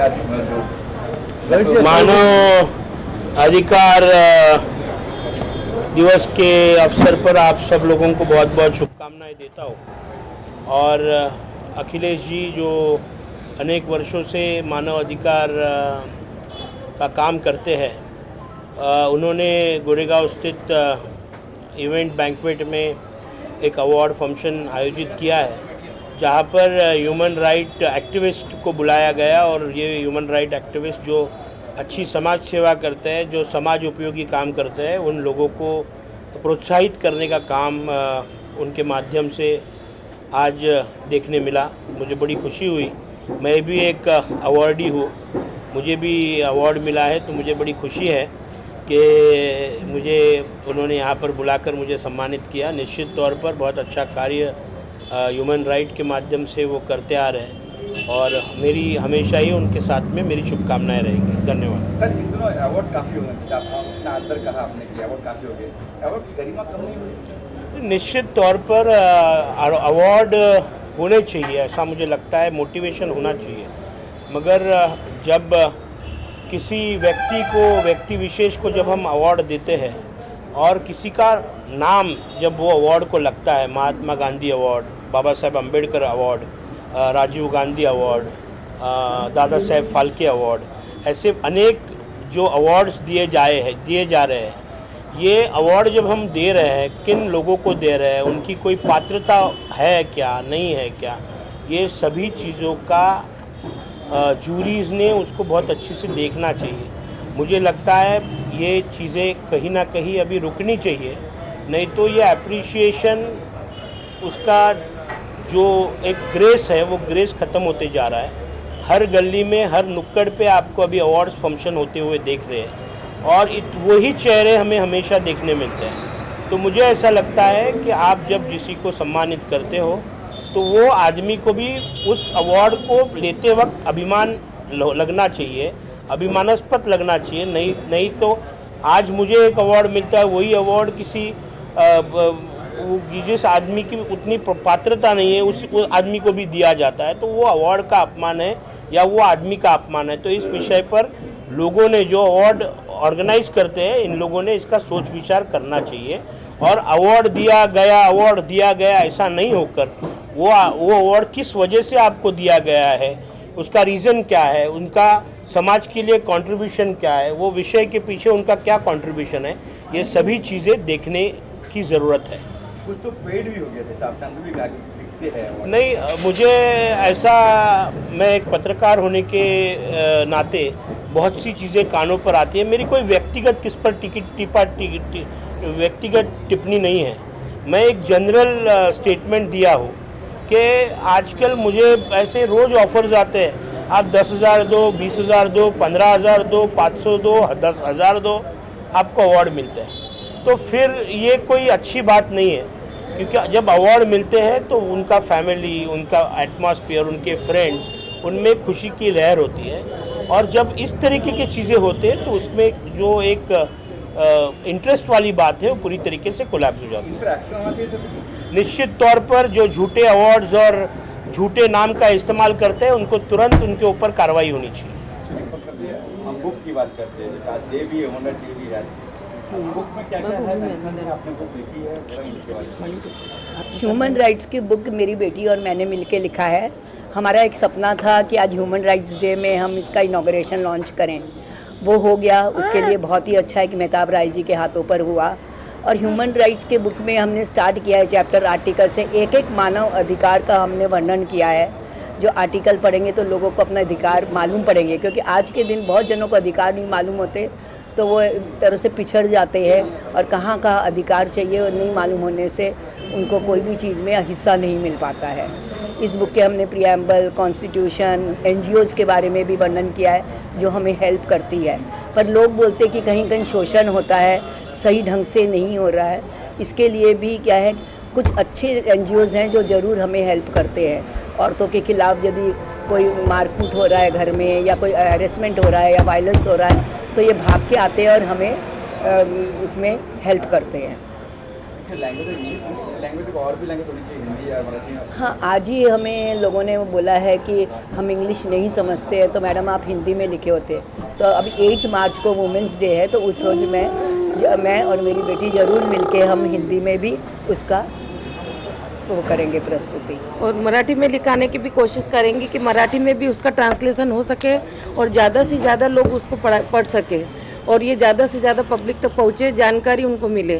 जो मानव अधिकार दिवस के अवसर पर आप सब लोगों को बहुत बहुत शुभकामनाएं देता हूँ। और अखिलेश जी जो अनेक वर्षों से मानव अधिकार का काम करते हैं, उन्होंने गोरेगांव स्थित इवेंट बैंक्वेट में एक अवार्ड फंक्शन आयोजित किया है, जहाँ पर ह्यूमन राइट एक्टिविस्ट को बुलाया गया। और ये ह्यूमन राइट एक्टिविस्ट जो अच्छी समाज सेवा करते हैं, जो समाज उपयोगी काम करते हैं, उन लोगों को प्रोत्साहित करने का काम उनके माध्यम से आज देखने मिला। मुझे बड़ी खुशी हुई। मैं भी एक अवार्डी हूँ, मुझे भी अवार्ड मिला है, तो मुझे बड़ी खुशी है कि मुझे उन्होंने यहाँ पर बुलाकर मुझे सम्मानित किया। निश्चित तौर पर बहुत अच्छा कार्य ह्यूमन राइट के माध्यम से वो करते आ रहे हैं और मेरी हमेशा ही उनके साथ में मेरी शुभकामनाएं रहेंगी। धन्यवाद। सर, इन दोनों अवार्ड काफ़ी हो गए, अपना अंतर कहा आपने कि अवार्ड काफ़ी हो गए, अवार्ड की गरिमा कम नहीं हुई? निश्चित तौर पर अवार्ड होने चाहिए, ऐसा मुझे लगता है, मोटिवेशन होना चाहिए। मगर जब किसी व्यक्ति विशेष को जब हम अवार्ड देते हैं और किसी का नाम जब वो अवार्ड को लगता है, Mahatma Gandhi award, Baba Saheb Ambedkar award, Rajiv Gandhi award, Dada Saheb Phalke award, ऐसे अनेक जो अवार्ड्स दिए जा रहे हैं, ये अवार्ड जब हम दे रहे हैं, किन लोगों को दे रहे हैं, उनकी कोई पात्रता है क्या, नहीं है क्या, ये सभी चीज़ों का जूरीज़ ने उसको बहुत अच्छे से देखना चाहिए। मुझे लगता है ये चीज़ें कहीं ना कहीं अभी रुकनी चाहिए, नहीं तो ये अप्रिशिएशन, उसका जो एक ग्रेस है, वो ग्रेस ख़त्म होते जा रहा है। हर गली में, हर नुक्कड़ पे आपको अभी अवार्ड्स फंक्शन होते हुए देख रहे हैं और वही चेहरे हमें हमेशा देखने मिलते हैं। तो मुझे ऐसा लगता है कि आप जब किसी को सम्मानित करते हो तो वो आदमी को भी उस अवार्ड को लेते वक्त अभिमान लगना चाहिए, अभिमानास्पद लगना चाहिए। नहीं तो आज मुझे एक अवार्ड मिलता है, वही अवार्ड किसी जिस आदमी की उतनी पात्रता नहीं है उस आदमी को भी दिया जाता है, तो वो अवार्ड का अपमान है या वो आदमी का अपमान है। तो इस विषय पर लोगों ने, जो अवार्ड ऑर्गेनाइज करते हैं, इन लोगों ने इसका सोच विचार करना चाहिए। और अवार्ड दिया गया ऐसा नहीं होकर वो अवार्ड किस वजह से आपको दिया गया है, उसका रीज़न क्या है, उनका समाज के लिए कंट्रीब्यूशन क्या है, वो विषय के पीछे उनका क्या कंट्रीब्यूशन है, ये सभी चीज़ें देखने की ज़रूरत है। कुछ तो पेड भी हो गया था, साहब भी दिखते हैं। नहीं, मुझे ऐसा, मैं एक पत्रकार होने के नाते बहुत सी चीज़ें कानों पर आती है। मेरी कोई व्यक्तिगत किस पर व्यक्तिगत टिप्पणी नहीं है। मैं एक जनरल स्टेटमेंट दिया हूँ कि आजकल मुझे ऐसे रोज़ ऑफर्स आते हैं, आप 10,000 दो, 20,000 दो, 15,000 दो, 500 दो, 10,000 दो, आपको अवार्ड मिलते हैं। तो फिर ये कोई अच्छी बात नहीं है, क्योंकि जब अवार्ड मिलते हैं तो उनका फैमिली, उनका एटमॉस्फेयर, उनके फ्रेंड्स, उनमें खुशी की लहर होती है। और जब इस तरीके की चीज़ें होते हैं तो उसमें जो एक इंटरेस्ट वाली बात है वो पूरी तरीके से कोलैप्स हो जाती है। निश्चित तौर पर जो झूठे अवार्ड्स और झूठे नाम का इस्तेमाल करते हैं, उनको तुरंत उनके ऊपर कार्रवाई होनी चाहिए। हम बुक की बात करते हैं, जैसे आज डे भी है, ओनर डे भी है, बुक में क्या-क्या है? आपने बुक लिखी है? ह्यूमन राइट्स की बुक मेरी बेटी और मैंने मिलके लिखा है। हमारा एक सपना था कि आज ह्यूमन राइट्स डे में हम इसका इनॉग्रेशन लॉन्च करें, वो हो गया। उसके लिए बहुत ही अच्छा है कि मेहताब राय जी के हाथों पर हुआ। और ह्यूमन राइट्स के बुक में हमने स्टार्ट किया है चैप्टर आर्टिकल से, एक एक मानव अधिकार का हमने वर्णन किया है। जो आर्टिकल पढ़ेंगे तो लोगों को अपना अधिकार मालूम पड़ेंगे, क्योंकि आज के दिन बहुत जनों को अधिकार नहीं मालूम होते, तो वो एक तरह से पिछड़ जाते हैं और कहाँ कहाँ अधिकार चाहिए और नहीं मालूम होने से उनको कोई भी चीज़ में हिस्सा नहीं मिल पाता है। इस बुक के हमने प्रियम्बल, कॉन्स्टिट्यूशन, NGOs के बारे में भी वर्णन किया है, जो हमें हेल्प करती है। पर लोग बोलते कि कहीं कहीं शोषण होता है, सही ढंग से नहीं हो रहा है। इसके लिए भी क्या है, कुछ अच्छे NGOs हैं जो ज़रूर हमें हेल्प करते हैं। औरतों के खिलाफ़ यदि कोई मारकूट हो रहा है घर में, या कोई हैरेसमेंट हो रहा है या वायलेंस हो रहा है, तो ये भाग के आते हैं और हमें इसमें हेल्प करते हैं। जैसे लैंग्वेज इंग्लिश लैंग्वेज को और भी लैंग्वेज होनी चाहिए, हिंदी या मराठी? हाँ, आज ही हमें लोगों ने बोला है कि हम इंग्लिश नहीं समझते हैं, तो मैडम आप हिंदी में लिखे होते। तो अभी 8 मार्च को वुमेंस डे है, तो उस रोज मैं और मेरी बेटी ज़रूर मिलके हम हिंदी में भी उसका वो करेंगे प्रस्तुति, और मराठी में लिखाने की भी कोशिश करेंगे कि मराठी में भी उसका ट्रांसलेशन हो सके और ज़्यादा से ज़्यादा लोग उसको पढ़ सके और ये ज़्यादा से ज़्यादा पब्लिक तक पहुँचे, जानकारी उनको मिले।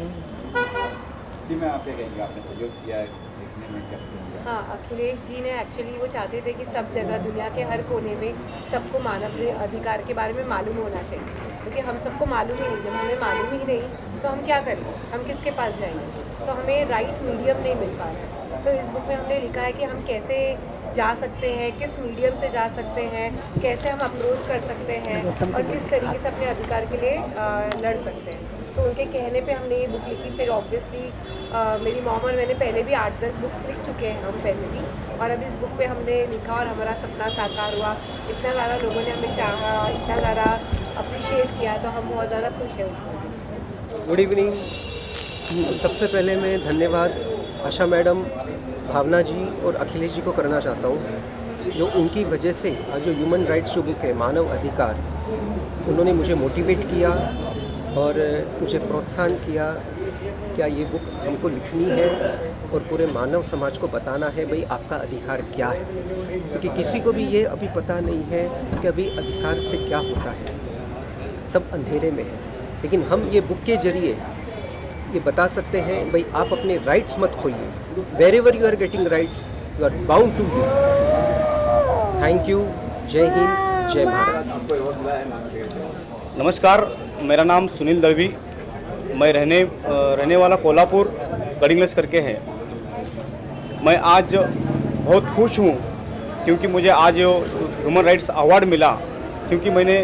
में आप क्या कहेंगे, आपने सहयोग किया है लिखने में, क्या कहेंगे? हाँ, अखिलेश जी ने एक्चुअली वो चाहते थे कि सब जगह दुनिया के हर कोने में सबको मानव अधिकार के बारे में मालूम होना चाहिए, क्योंकि हम सबको मालूम ही नहीं। जब हमें मालूम ही नहीं तो हम क्या करें, हम किसके पास जाएंगे? तो हमें राइट मीडियम नहीं मिल पा रहा है। तो इस बुक में हमने लिखा है कि हम कैसे जा सकते हैं, किस मीडियम से जा सकते हैं, कैसे हम अप्रोच कर सकते हैं और किस तरीके से अपने अधिकार के लिए लड़ सकते हैं। तो उनके कहने पे हमने ये बुक लिखी। फिर ऑब्वियसली मेरी मॉम और मैंने पहले भी 8-10 बुक्स लिख चुके हैं हम पहले भी, और अब इस बुक पे हमने लिखा और हमारा सपना साकार हुआ। इतना ज़्यादा लोगों ने हमें चाहा, इतना ज़्यादा अप्रिशिएट किया, तो हम बहुत ज़्यादा खुश हैं उस वजह से। Good evening. सबसे पहले मैं धन्यवाद आशा मैडम, भावना जी और अखिलेश जी को करना चाहता हूँ, जो उनकी वजह से आज जो ह्यूमन राइट्स जो बुक है मानव अधिकार, उन्होंने मुझे मोटिवेट किया और मुझे प्रोत्साहन किया क्या ये बुक हमको लिखनी है और पूरे मानव समाज को बताना है भाई आपका अधिकार क्या है, क्योंकि किसी को भी ये अभी पता नहीं है कि अभी अधिकार से क्या होता है, सब अंधेरे में है। लेकिन हम ये बुक के जरिए ये बता सकते हैं भाई आप अपने राइट्स मत खोइए, wherever you are getting rights you are bound to do. Thank you. जय हिंद, जय भारत। नमस्कार, मेरा नाम सुनील दलवी, मैं रहने वाला कोल्हापुर गढ़ींग्लज करके है। मैं आज बहुत खुश हूँ क्योंकि मुझे आज ह्यूमन राइट्स अवार्ड मिला, क्योंकि मैंने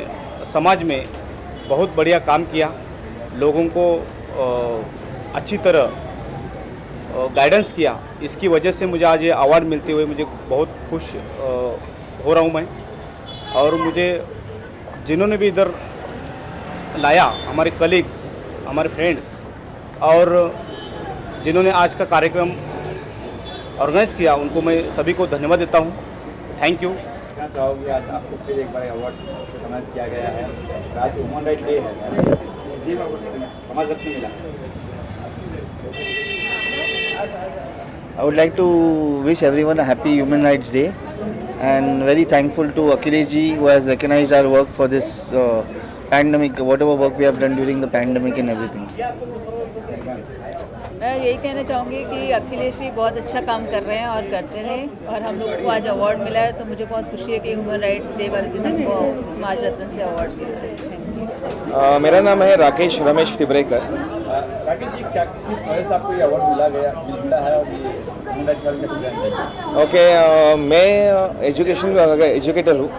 समाज में बहुत बढ़िया काम किया, लोगों को अच्छी तरह गाइडेंस किया। इसकी वजह से मुझे आज ये अवार्ड मिलते हुए मुझे बहुत खुश हो रहा हूँ मैं। और मुझे जिन्होंने भी इधर लाया, हमारे कलीग्स, हमारे फ्रेंड्स, और जिन्होंने आज का कार्यक्रम ऑर्गेनाइज किया, उनको मैं सभी को धन्यवाद देता हूँ। Thank you. क्या चाहोगे, आज आपको फिर एक बार अवार्ड सम्मानित किया गया है, आज ह्यूमन राइट डे है, जी मैं समाज रत्न मिला। I would like to wish everyone a happy Human Rights Day and very thankful to Akhilesh ji who has recognized our work for this pandemic, whatever work we have done during the pandemic and everything. मैं यही कहना चाहूँगी कि अखिलेश जी बहुत अच्छा काम कर रहे हैं और करते रहें, और हम लोग को आज अवार्ड मिला है तो मुझे बहुत खुशी है कि ह्यूमन राइट्स डे वाले दिन हमको समाज रत्न से अवार्ड दिया। मेरा नाम है राकेश रमेश तिब्रेकर। राकेश जी, क्या किस वजह से आपको ये अवार्ड मिला है और ये ह्यूमन राइट्स वाले में जानना चाहिए? ओके, मैं एजुकेटर हूँ,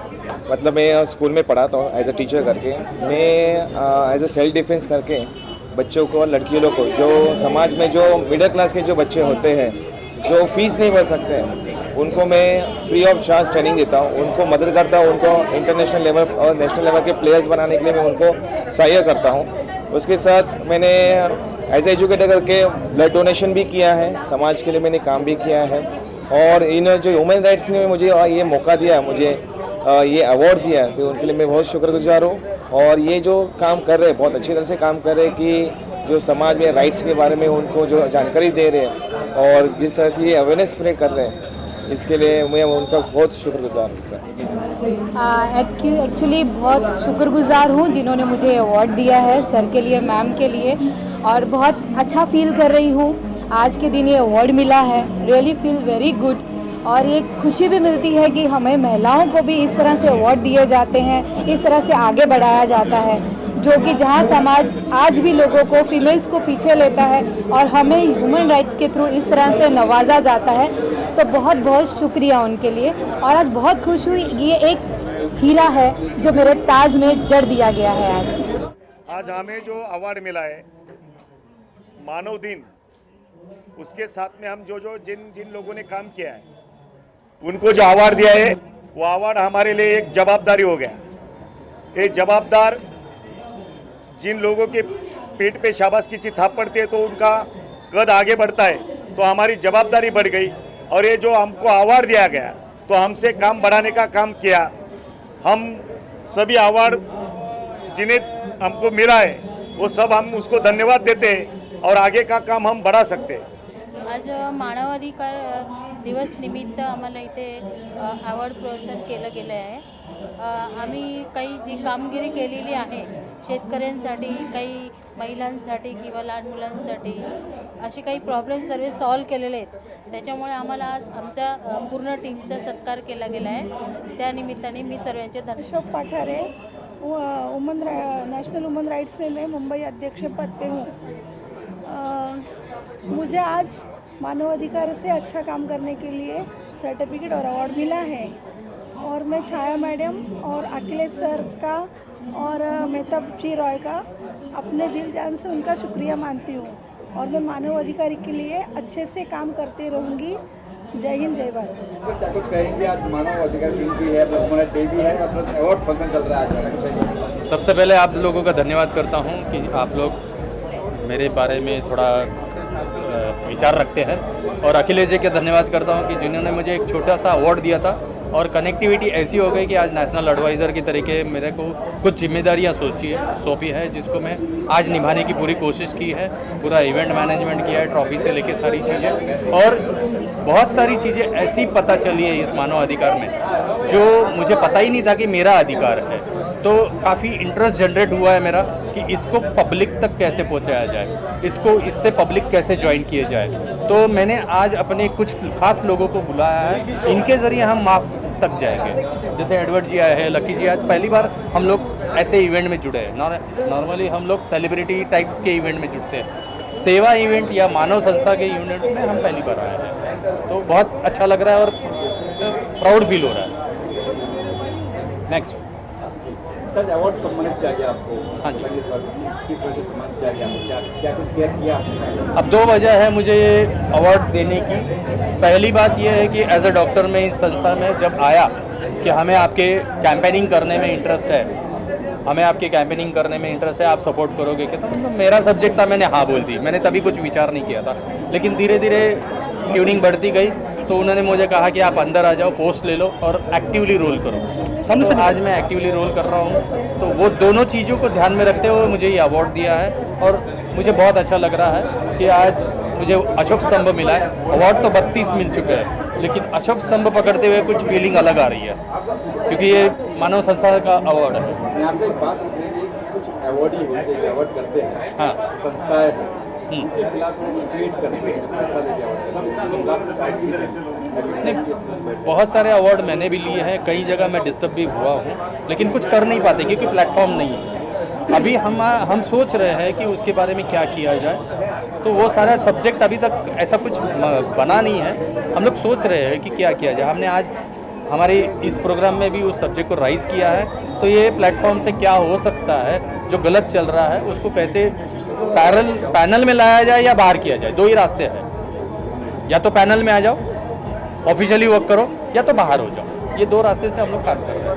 मतलब मैं स्कूल में पढ़ाता हूँ एज अ टीचर करके। मैं एज अ सेल्फ डिफेंस करके बच्चों को, लड़कियों को, जो समाज में जो मिडिल क्लास के जो बच्चे होते हैं जो फीस नहीं भर सकते हैं, उनको मैं फ्री ऑफ चार्ज ट्रेनिंग देता हूँ, उनको मदद करता हूँ, उनको इंटरनेशनल लेवल और नेशनल लेवल के प्लेयर्स बनाने के लिए मैं उनको सहायता करता हूँ। उसके साथ मैंने एज एजुकेटर करके ब्लड डोनेशन भी किया है, समाज के लिए मैंने काम भी किया है। और इन जो ह्यूमन राइट्स ने मुझे ये मौका दिया, मुझे ये अवार्ड दिया, तो उनके लिए मैं बहुत शुक्रगुजार हूँ। और ये जो काम कर रहे हैं, बहुत अच्छी तरह से काम कर रहे हैं कि जो समाज में राइट्स के बारे में उनको जो जानकारी दे रहे हैं और जिस तरह से ये अवेयरनेस स्प्रेड कर रहे हैं, इसके लिए मैं उनका बहुत शुक्रगुजार हूँ सर। एक्चुअली बहुत शुक्रगुजार हूँ जिन्होंने मुझे अवार्ड दिया है, सर के लिए, मैम के लिए, और बहुत अच्छा फील कर रही हूँ आज के दिन ये अवार्ड मिला है। रियली फील वेरी गुड, और ये खुशी भी मिलती है कि हमें महिलाओं को भी इस तरह से अवार्ड दिए जाते हैं, इस तरह से आगे बढ़ाया जाता है, जो कि जहाँ समाज आज भी लोगों को, फीमेल्स को पीछे लेता है और हमें ह्यूमन राइट्स के थ्रू इस तरह से नवाजा जाता है। तो बहुत बहुत शुक्रिया उनके लिए। और आज बहुत खुश हुई, ये एक हीरा है जो मेरे ताज में जड़ दिया गया है। आज हमें जो अवार्ड मिला है मानव दिन, उसके साथ में हम जो जिन लोगों ने काम किया है उनको जो अवार्ड दिया है, वो अवार्ड हमारे लिए एक जवाबदारी हो गया। ये जवाबदार जिन लोगों के पेट पे शाबाश की थाप पड़ती है तो उनका कद आगे बढ़ता है तो हमारी जवाबदारी बढ़ गई और ये जो हमको अवार्ड दिया गया तो हमसे काम बढ़ाने का काम किया। हम सभी अवार्ड जिन्हें हमको मिला है वो सब हम उसको धन्यवाद देते हैं और आगे का काम हम बढ़ा सकते हैं। आज मानवाधिकार दिवस निमित्त आम्हाला इथे अवॉर्ड प्रदान केलं गेलं आहे। आम्ही काही जी कामगिरी केलेली आहे शेतकऱ्यांसाठी, काही महिलांसाठी किंवा लहान मुलांसाठी असे काही प्रॉब्लेम सर्व सॉल्व केलेले आहेत। त्याच्यामुळे आम्हाला आज आमच्या पूर्ण टीमचा सत्कार केला गेला आहे। त्या निमित्ताने मी सर्वांचे धन्यवाद। Ashok Pathare, national women rights में मैं मुंबई अध्यक्ष पद पे हूँ। मुझे आज मानवाधिकार से अच्छा काम करने के लिए सर्टिफिकेट और अवार्ड मिला है और मैं छाया मैडम और अखिलेश सर का और मेहताब जी रॉय का अपने दिल जान से उनका शुक्रिया मानती हूँ और मैं मानवाधिकार के लिए अच्छे से काम करती रहूँगी। जय हिंद, जय भारत। कुछ कहेंगे, आज मानवाधिकार दिन भी है, ह्यूमन डे भी है और प्लस अवार्ड फंक्शन चल रहा है। सबसे पहले आप लोगों का धन्यवाद करता हूँ कि आप लोग मेरे बारे में थोड़ा विचार रखते हैं और अखिलेश जी के धन्यवाद करता हूँ कि जिन्होंने मुझे एक छोटा सा अवार्ड दिया था और कनेक्टिविटी ऐसी हो गई कि आज नेशनल एडवाइज़र की तरीके मेरे को कुछ जिम्मेदारियाँ सौंपी है जिसको मैं आज निभाने की पूरी कोशिश की है। पूरा इवेंट मैनेजमेंट किया है, ट्रॉफी से लेके सारी चीज़ें, और बहुत सारी चीज़ें ऐसी पता चली है इस मानव अधिकार में जो मुझे पता ही नहीं था कि मेरा अधिकार है। तो काफ़ी इंटरेस्ट जनरेट हुआ है मेरा कि इसको पब्लिक तक कैसे पहुंचाया जाए, इसको इससे पब्लिक कैसे ज्वाइन किए जाए। तो मैंने आज अपने कुछ खास लोगों को बुलाया है, इनके ज़रिए हम मास तक जाएंगे। जैसे एडवर्ड जी आए हैं, लकी जी, आज पहली बार हम लोग ऐसे इवेंट में जुड़े हैं। नॉर्मली हम लोग सेलिब्रिटी टाइप के इवेंट में जुड़ते हैं, सेवा इवेंट या मानव संस्था के इवेंट में हम पहली बार आए हैं। तो बहुत अच्छा लग रहा है और प्राउड फील हो रहा है। नेक्स्ट सर, अवार्ड सम्मानित किया गया आपको। हाँ जी, किस वजह से सम्मानित किया गया, क्या कुछ केयर किया? अब दो वजह है मुझे ये अवार्ड देने की। पहली बात ये है कि एज ए डॉक्टर में इस संस्था में जब आया कि हमें आपके कैंपेनिंग करने में इंटरेस्ट है, हमें आपके कैंपेनिंग करने में इंटरेस्ट है, आप सपोर्ट करोगे क्या? तो मेरा सब्जेक्ट था, मैंने हाँ बोल दी। मैंने तभी कुछ विचार नहीं किया था, लेकिन धीरे धीरे ट्यूनिंग बढ़ती गई तो उन्होंने मुझे कहा कि आप अंदर आ जाओ, पोस्ट ले लो और एक्टिवली रोल करो। तो आज मैं एक्टिवली रोल कर रहा हूँ। तो वो दोनों चीज़ों को ध्यान में रखते हुए मुझे ये अवार्ड दिया है और मुझे बहुत अच्छा लग रहा है कि आज मुझे अशोक स्तंभ मिला है। अवार्ड तो 32 मिल चुके हैं, लेकिन अशोक स्तंभ पकड़ते हुए कुछ फीलिंग अलग आ रही है क्योंकि ये मानव संस्था का अवार्ड है। मैं आपसे एक बात पूछ रही थी, कुछ अवार्ड ही होते हैं, अवार्ड करते हैं, हाँ, संस्थाएं उनके खिलाफ ट्वीट करते हैं, पैसा लेके नहीं, बहुत सारे अवार्ड मैंने भी लिए हैं, कई जगह मैं डिस्टर्ब भी हुआ हूँ, लेकिन कुछ कर नहीं पाते क्योंकि प्लेटफॉर्म नहीं है। अभी हम सोच रहे हैं कि उसके बारे में क्या किया जाए, तो वो सारा सब्जेक्ट अभी तक ऐसा कुछ बना नहीं है। हम लोग सोच रहे हैं कि क्या किया जाए। हमने आज हमारे इस प्रोग्राम में भी उस सब्जेक्ट को राइज़ किया है। तो ये प्लेटफॉर्म से क्या हो सकता है, जो गलत चल रहा है उसको कैसे पैनल में लाया जाए या बाहर किया जाए। दो ही रास्ते हैं, या तो पैनल में आ जाओ, ऑफिशियली वर्क करो, या तो बाहर हो जाओ। ये दो रास्ते से हम लोग काम कर रहे हैं।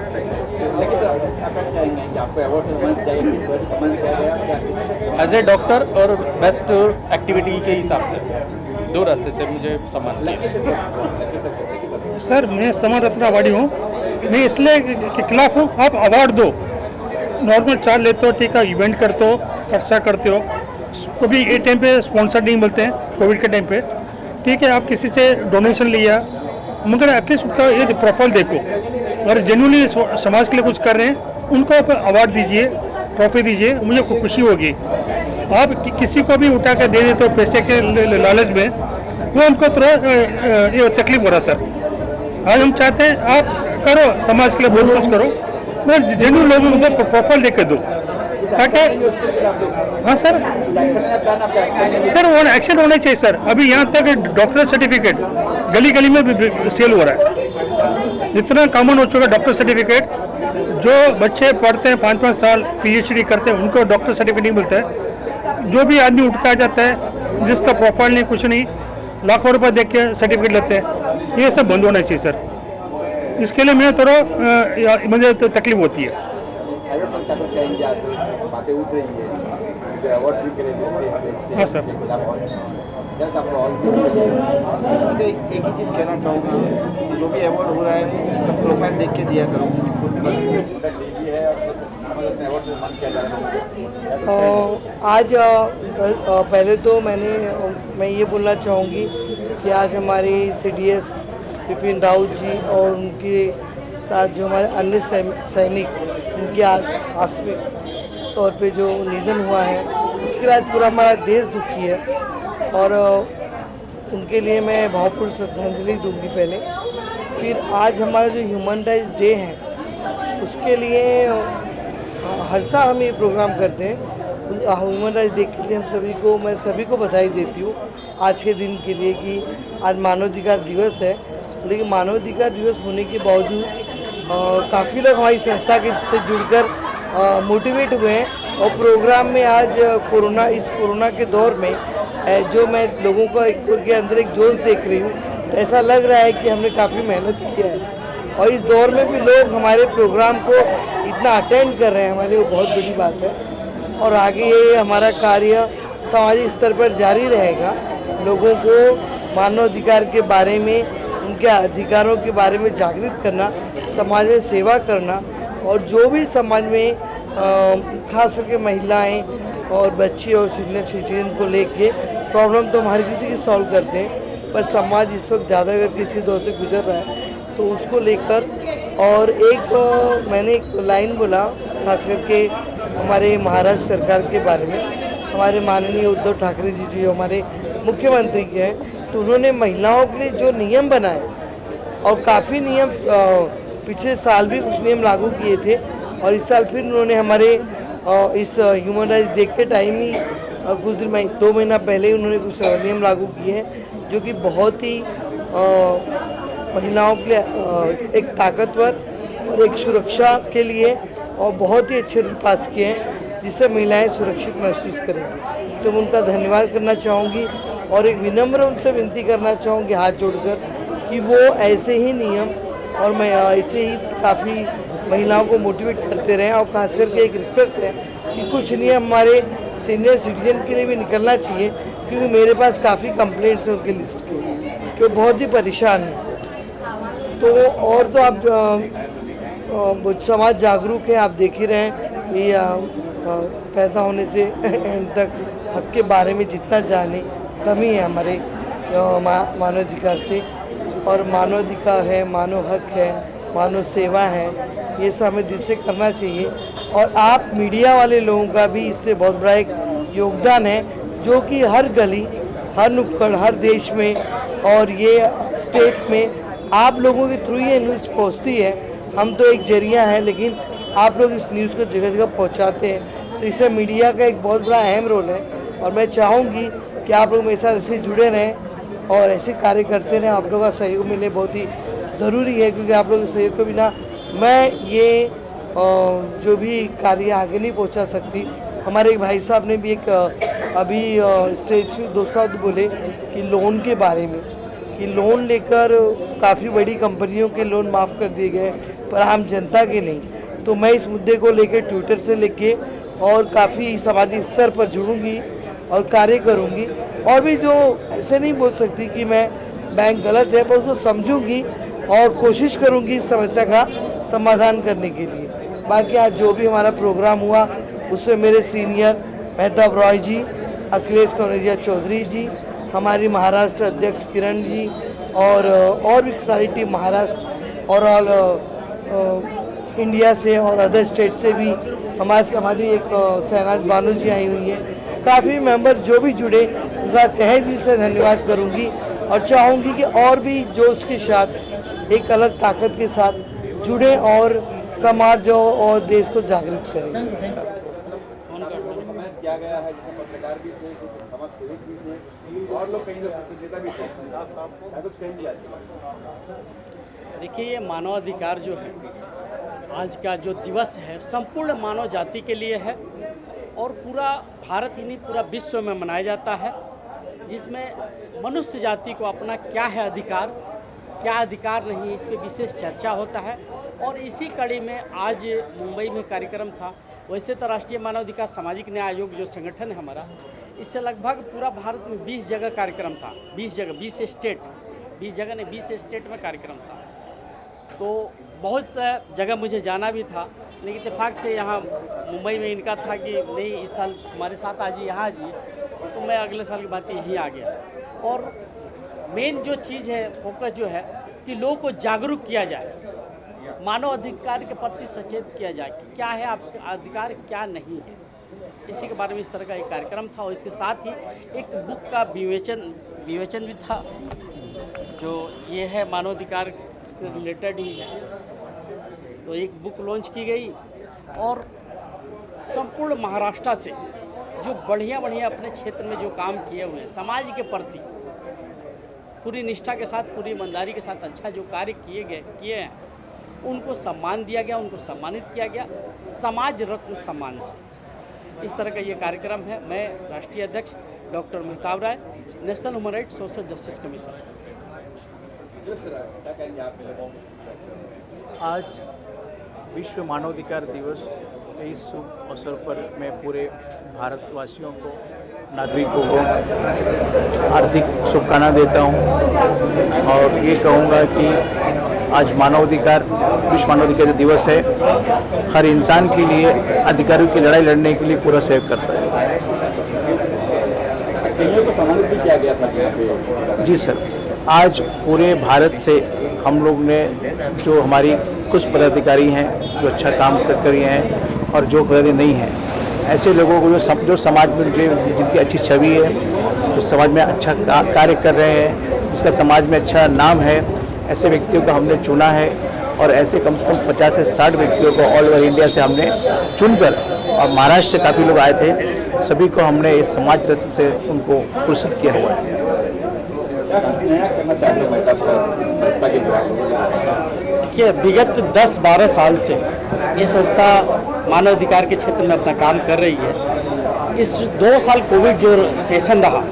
एज ए डॉक्टर और बेस्ट एक्टिविटी के हिसाब से दो रास्ते से मुझे सम्मान दिया। सर, मैं सम्मान रत्न अवार्डी हूँ। मैं इसलिए के खिलाफ हूँ, आप अवार्ड दो, नॉर्मल चार्ज लेते हो, ठीक है, इवेंट करते हो, खर्चा करते हो, कभी ये टाइम पे स्पॉन्सर नहीं मिलते हैं, कोविड के टाइम पे, ठीक है, आप किसी से डोनेशन लिया, मगर एटलीस्ट उसका ये प्रोफाइल देखो, अगर जेन्युइनली समाज के लिए कुछ कर रहे हैं उनको आप अवार्ड दीजिए, ट्रॉफी दीजिए, मुझे खुशी होगी। आप किसी को भी उठा कर दे देते हो पैसे के लालच में, वो हमको थोड़ा ये तकलीफ हो रहा सर। आज हम चाहते हैं आप करो, समाज के लिए बहुत कुछ करो, मगर जेन्युइन लोगों को प्रोफाइल देख कर दो, ताकि हाँ सर, वो एक्शन होना चाहिए सर। अभी यहाँ तक डॉक्टर सर्टिफिकेट गली गली में सेल हो रहा है, इतना कॉमन हो चुका है डॉक्टर सर्टिफिकेट। जो बच्चे पढ़ते हैं 5-5 साल PhD करते हैं, उनको डॉक्टर सर्टिफिकेट नहीं मिलता है। जो भी आदमी उठ के आ जाता है, जिसका प्रोफाइल नहीं, कुछ नहीं, लाखों रुपए देख के सर्टिफिकेट लेते हैं। ये सब बंद होना चाहिए सर। इसके लिए मैं थोड़ा मुझे तो तकलीफ होती है। बातें उठ रही है, अवार्ड भी करेंगे। हाँ सर। जस्ट आपको ऑल एक ही चीज़ कहना चाहूँगा, जो भी अवार्ड हो रहा है सब प्रोफाइल देख के दिया करो। आज पहले तो मैं ये बोलना चाहूँगी कि आज हमारी CDS विपिन रावत जी और उनके साथ जो हमारे अन्य सैनिक उनके आकस्मिक तौर पे जो निधन हुआ है उसके बाद पूरा हमारा देश दुखी है और उनके लिए मैं भावपूर्ण श्रद्धांजलि दूंगी पहले। फिर आज हमारा जो ह्यूमन राइट्स डे है उसके लिए हर साल हम ये प्रोग्राम करते हैं। ह्यूमन राइट्स डे के लिए मैं सभी को बधाई देती हूँ आज के दिन के लिए कि आज मानवाधिकार दिवस है। लेकिन मानवाधिकार दिवस होने के बावजूद काफ़ी लोग हमारी संस्था के से जुड़कर मोटिवेट हुए हैं और प्रोग्राम में आज इस कोरोना के दौर में जो मैं लोगों को के अंदर एक जोश देख रही हूँ तो ऐसा लग रहा है कि हमने काफ़ी मेहनत किया है और इस दौर में भी लोग हमारे प्रोग्राम को इतना अटेंड कर रहे हैं, हमारे लिए बहुत बड़ी बात है। और आगे ये हमारा कार्य सामाजिक स्तर पर जारी रहेगा, लोगों को मानवाधिकार के बारे में, उनके अधिकारों के बारे में जागृत करना, समाज में सेवा करना और जो भी समाज में खास करके महिलाएं और बच्चे और सीनियर सिटीजन को लेके प्रॉब्लम तो हम हर किसी की सॉल्व करते हैं, पर समाज इस वक्त ज़्यादा अगर किसी दौर से गुजर रहा है तो उसको लेकर। और मैंने एक लाइन बोला खास करके हमारे महाराष्ट्र सरकार के बारे में, हमारे माननीय उद्धव ठाकरे जी जो हमारे मुख्यमंत्री के हैं, तो उन्होंने महिलाओं के लिए जो नियम बनाए और काफ़ी नियम पिछले साल भी कुछ नियम लागू किए थे और इस साल फिर उन्होंने हमारे इस ह्यूमन राइट्स डे के टाइम ही कुछ दिन 2 महीना पहले ही उन्होंने कुछ नियम लागू किए हैं जो कि बहुत ही महिलाओं के लिए एक ताकतवर और एक सुरक्षा के लिए और बहुत ही अच्छे रूल पास किए हैं जिससे महिलाएं सुरक्षित महसूस करेंगी। तो मैं उनका धन्यवाद करना चाहूँगी और एक विनम्र उनसे विनती करना चाहूँगी हाथ जोड़कर कि वो ऐसे ही नियम और मैं ऐसे ही काफ़ी महिलाओं को मोटिवेट करते रहें। और खास करके एक रिक्वेस्ट है कि कुछ नियम हमारे सीनियर सिटीजन के लिए भी निकलना चाहिए क्योंकि मेरे पास काफ़ी कंप्लेंट्स हैं उनके लिस्ट के कि वो बहुत ही परेशान हैं। तो और तो आप समाज जागरूक है, आप देख ही रहे हैं कि पैदा होने से एंड तक हक के बारे में जितना जाने कमी है हमारे मानवाधिकार से। और मानवाधिकार है, मानव हक है, मानव सेवा है, ये सब हमें दिल से करना चाहिए। और आप मीडिया वाले लोगों का भी इससे बहुत बड़ा एक योगदान है जो कि हर गली, हर नुक्कड़, हर देश में और ये स्टेट में आप लोगों के थ्रू ये न्यूज़ पहुँचती है। हम तो एक जरिया है लेकिन आप लोग इस न्यूज़ को जगह जगह पहुँचाते हैं, तो इससे मीडिया का एक बहुत बड़ा अहम रोल है। और मैं चाहूँगी कि आप लोग मेरे साथ ऐसे जुड़े रहें और ऐसे कार्य करते रहें। आप लोगों का सहयोग मिले बहुत ही ज़रूरी है क्योंकि आप लोगों के सहयोग के बिना मैं ये जो भी कार्य आगे नहीं पहुंचा सकती। हमारे एक भाई साहब ने भी एक अभी स्टेज पे दोस्तों बोले कि लोन के बारे में कि लोन लेकर काफ़ी बड़ी कंपनियों के लोन माफ़ कर दिए गए पर आम जनता के नहीं। तो मैं इस मुद्दे को लेकर ट्विटर से लेके और काफ़ी सामाजिक स्तर पर जुड़ूंगी और कार्य करूंगी। और भी जो ऐसे नहीं बोल सकती कि मैं बैंक गलत है पर उसको समझूंगी और कोशिश करूंगी इस समस्या का समाधान करने के लिए। बाकी आज जो भी हमारा प्रोग्राम हुआ उसमें मेरे सीनियर मेहताब रॉय जी, अखिलेश कनौजिया चौधरी जी, हमारी महाराष्ट्र अध्यक्ष किरण जी और भी सारी टीम महाराष्ट्र और ऑल इंडिया से और अदर स्टेट से भी हमारी एक शहनाज बानो जी आई हुई है। काफ़ी मेंबर जो भी जुड़े उनका तहे दिल से धन्यवाद करूंगी और चाहूँगी कि और भी जोश के साथ एक अलग ताकत के साथ जुड़े और समाज और देश को जागृत करें। किया गया है जिसमें पत्रकार भी थे, समाज सेवक भी थे और लोग कहीं प्रतिनिधिता भी थे। कुछ कहेंगे आज? देखिए, ये मानवाधिकार जो है आज का जो दिवस है संपूर्ण मानव जाति के लिए है और पूरा भारत ही नहीं पूरा विश्व में मनाया जाता है, जिसमें मनुष्य जाति को अपना क्या है अधिकार, क्या अधिकार नहीं, इस पर विशेष चर्चा होता है। और इसी कड़ी में आज मुंबई में कार्यक्रम था। वैसे तो राष्ट्रीय मानवाधिकार सामाजिक न्याय आयोग जो संगठन है हमारा, इससे लगभग पूरा भारत में 20 जगह कार्यक्रम था, 20 स्टेट में कार्यक्रम था। तो बहुत सा जगह मुझे जाना भी था, लेकिन इत्तेफाक से यहाँ मुंबई में इनका था कि नहीं इस साल हमारे साथ आज यहाँ जी, तो मैं अगले साल की बात यहीं आ गया। और मेन जो चीज़ है, फोकस जो है कि लोगों को जागरूक किया जाए, मानव अधिकार के प्रति सचेत किया जाए कि क्या है आपका अधिकार, क्या नहीं है। इसी के बारे में इस तरह का एक कार्यक्रम था। और इसके साथ ही एक बुक का विवेचन भी था, जो ये है मानवाधिकार से रिलेटेड ही है। तो एक बुक लॉन्च की गई और संपूर्ण महाराष्ट्र से जो बढ़िया अपने क्षेत्र में जो काम किए हुए हैं, समाज के प्रति पूरी निष्ठा के साथ, पूरी ईमानदारी के साथ अच्छा जो कार्य किए हैं, उनको सम्मान दिया गया, उनको सम्मानित किया गया समाज रत्न सम्मान से। इस तरह का ये कार्यक्रम है। मैं राष्ट्रीय अध्यक्ष doctor Mehtab Rai, national human rights social justice commission. आज विश्व मानवाधिकार दिवस के इस शुभ अवसर पर मैं पूरे भारतवासियों को, नागरिकों को हार्दिक शुभकामनाएं देता हूं और ये कहूँगा कि आज विश्व मानवाधिकार दिवस है। हर इंसान के लिए अधिकारों की लड़ाई लड़ने के लिए पूरा सहयोग करता है। जी सर, आज पूरे भारत से हम लोग ने जो हमारी कुछ पदाधिकारी हैं जो अच्छा काम कर रहे हैं और जो पदाधिकारी नहीं हैं, ऐसे लोगों को जो समाज में जिनकी अच्छी छवि है, जो समाज में अच्छा कार्य कर रहे हैं, जिसका समाज में अच्छा नाम है, ऐसे व्यक्तियों को हमने चुना है। और ऐसे कम से कम 50 से 60 व्यक्तियों को ऑल ओवर इंडिया से हमने चुनकर, और महाराष्ट्र से काफ़ी लोग आए थे, सभी को हमने इस समाज रत्न से उनको पुरस्कृत किया हुआ है। देखिए, विगत 10-12 साल से ये संस्था मानवाधिकार के क्षेत्र में अपना काम कर रही है। इस 2 साल कोविड जो सेशन रहा,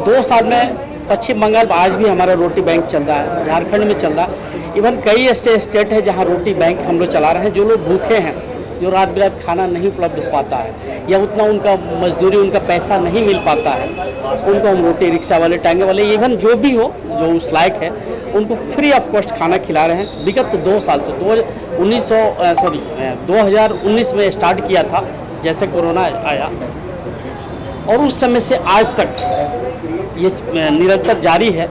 2 साल में पश्चिम बंगाल में आज भी हमारा रोटी बैंक चल रहा है, झारखंड में चल रहा है, इवन कई ऐसे स्टेट है जहाँ रोटी बैंक हम लोग चला रहे हैं। जो लोग भूखे हैं, जो रात बिरात खाना नहीं उपलब्ध हो पाता है या उतना उनका मजदूरी, उनका पैसा नहीं मिल पाता है, उनको हम रोटी रिक्शा वाले, टांगे वाले, इवन जो भी हो जो उस लायक है, उनको फ्री ऑफ कॉस्ट खाना खिला रहे हैं। विगत 2 साल से 2019 में स्टार्ट किया था जैसे कोरोना आया, और उस समय से आज तक ये निरंतर जारी है।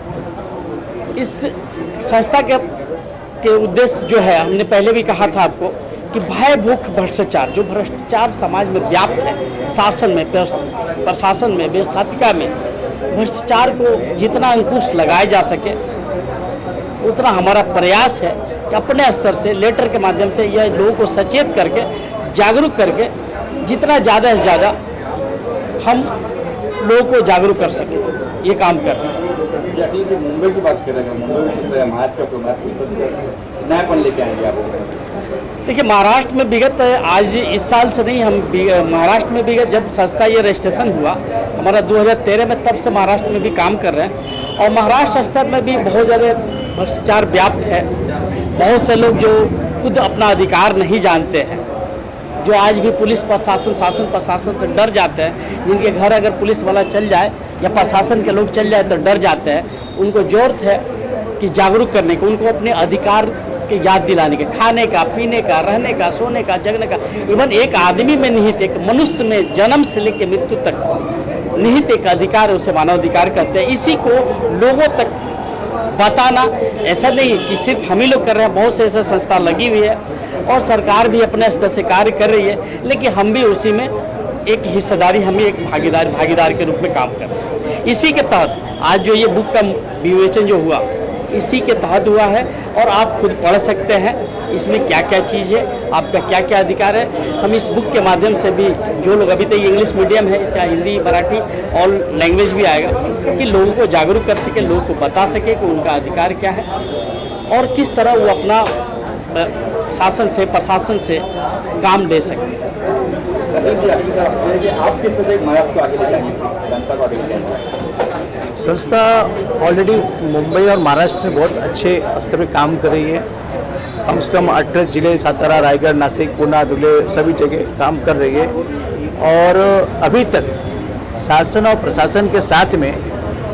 इस संस्था के उद्देश्य जो है, हमने पहले भी कहा था आपको कि भय, भूख, भ्रष्टाचार, जो भ्रष्टाचार समाज में व्याप्त है, शासन में, प्रशासन में, व्यवस्थापिका में, भ्रष्टाचार को जितना अंकुश लगाया जा सके उतना हमारा प्रयास है कि अपने स्तर से लेटर के माध्यम से यह लोगों को सचेत करके, जागरूक करके, जितना ज़्यादा से ज़्यादा हम लोगों को जागरूक कर सकें, ये काम कर रहे हैं। मुंबई की बात करेंगे, मुंबई में महाराष्ट्र नयापन लेके आएंगे आप? देखिए, महाराष्ट्र में विगत आज इस साल से नहीं, हम महाराष्ट्र में विगत जब संस्था ये रजिस्ट्रेशन हुआ हमारा 2013 में, तब से महाराष्ट्र में भी काम कर रहे हैं। और महाराष्ट्र स्तर में भी बहुत ज़्यादा भ्रष्टाचार व्याप्त है। बहुत से लोग जो खुद अपना अधिकार नहीं जानते हैं, जो आज भी पुलिस प्रशासन, शासन प्रशासन से डर जाते हैं, जिनके घर अगर पुलिस वाला चल जाए या प्रशासन के लोग चल जाए तो डर जाते हैं, उनको ज़रूरत है कि जागरूक करने को, उनको अपने अधिकार के याद दिलाने के, खाने का, पीने का, रहने का, सोने का, जगने का, इवन एक आदमी में निहित, एक मनुष्य में जन्म से लेकर मृत्यु तक निहित एक अधिकार है, उसे मानवाधिकार कहते हैं। इसी को लोगों तक बताना, ऐसा नहीं कि सिर्फ हम ही लोग कर रहे हैं, बहुत से ऐसे संस्था लगी हुई है और सरकार भी अपने स्तर से कार्य कर रही है, लेकिन हम भी उसी में एक हिस्सेदारी, हम भी एक भागीदार के रूप में काम कर रहे हैं। इसी के तहत आज जो ये बुक का विवेचन जो हुआ, इसी के तहत हुआ है और आप खुद पढ़ सकते हैं इसमें क्या क्या चीज़ है, आपका क्या क्या अधिकार है। हम इस बुक के माध्यम से भी, जो लोग अभी तक इंग्लिश मीडियम है, इसका हिंदी, मराठी ऑल लैंग्वेज भी आएगा, कि लोगों को जागरूक कर सके, लोगों को बता सके कि उनका अधिकार क्या है और किस तरह वो अपना शासन से, प्रशासन से काम ले सके। आप किस तरह से महाराष्ट्र को आगे ले जाएंगे, संस्था को आगे ले जाएंगे? संस्था ऑलरेडी मुंबई और महाराष्ट्र में बहुत अच्छे स्तर पर काम कर रही है। कम से कम 18 जिले, सातारा, रायगढ़, नासिक, पुणे, धुले, सभी जगह काम कर रही है। और अभी तक शासन और प्रशासन के साथ में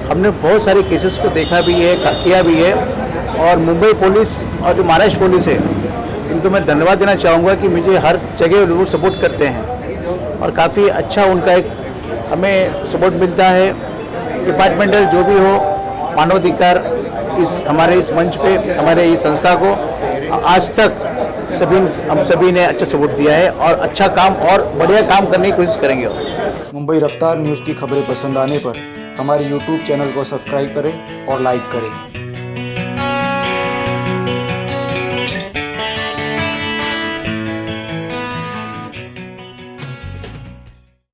हमने बहुत सारे केसेस को देखा भी है, किया भी है। और मुंबई पुलिस और जो महाराष्ट्र पुलिस है, इनको मैं धन्यवाद देना चाहूँगा कि मुझे हर जगह लोग सपोर्ट करते हैं और काफ़ी अच्छा उनका एक हमें सपोर्ट मिलता है। डिपार्टमेंटल जो भी हो, मानवाधिकार हमारे इस मंच पे, हमारे इस संस्था को आज तक हम सभी ने अच्छा सपोर्ट दिया है और अच्छा काम और बढ़िया काम करने की कोशिश करेंगे। मुंबई रफ्तार न्यूज़ की खबरें पसंद आने पर हमारे YouTube चैनल को सब्सक्राइब करें और लाइक करें।